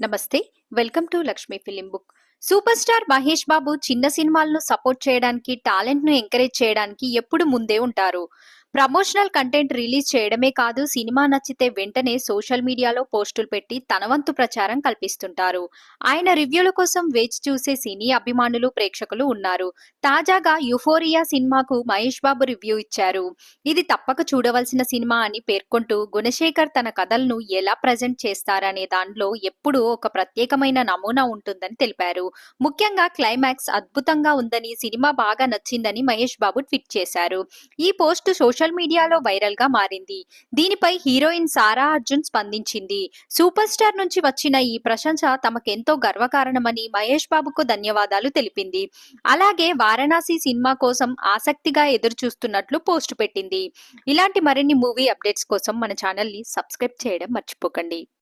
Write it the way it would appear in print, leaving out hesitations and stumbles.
నమస్తే. Welcome to Lakshmi film book. Super star Mahesh Babu చిన్న సినిమాలను సపోర్ట్ చేయడానికి, టాలెంట్‌ను ఎంకరేజ్ చేయడానికి ఎప్పుడు ముందే ఉంటారు. ప్రమోషనల్ కంటెంట్ రిలీజ్ చేయడమే కాదు, సినిమా నచ్చితే వెంటనే సోషల్ మీడియాలో పోస్టులు పెట్టి తన వంతు ప్రచారం కల్పిస్తుంటారు. ఆయన రివ్యూల కోసం వేచి చూసే సినీ అభిమానులు, ప్రేక్షకులు ఉన్నారు. తాజాగా 'యుఫోరియా' సినిమాకు మహేష్ బాబు రివ్యూ ఇచ్చారు. ఇది తప్పక చూడవలసిన సినిమా అని పేర్కొంటూ, గుణశేఖర్ తన కథలను ఎలా ప్రెజెంట్ చేస్తారనే దానిలో ఎప్పుడూ ఒక ప్రత్యేకమైన నమూనా ఉంటుందని తెలిపారు. ముఖ్యంగా క్లైమాక్స్ అద్భుతంగా ఉందని, సినిమా బాగా నచ్చిందని మహేష్ బాబు ట్వీట్ చేశారు. ఈ పోస్ట్ సోషల్ మీడియాలో వైరల్ గా మారింది. దీనిపై హీరోయిన్ సారా అర్జున్ స్పందించింది. సూపర్ స్టార్ నుంచి వచ్చిన ఈ ప్రశంస తమకెంతో గర్వకారణమని, మహేష్ బాబుకు ధన్యవాదాలు తెలిపింది. అలాగే వారణాసి సినిమా కోసం ఆసక్తిగా ఎదురుచూస్తున్నట్లు పోస్ట్ పెట్టింది. ఇలాంటి మరిన్ని మూవీ అప్డేట్స్ కోసం మన ఛానల్ ని సబ్స్క్రైబ్ చేయడం మర్చిపోకండి.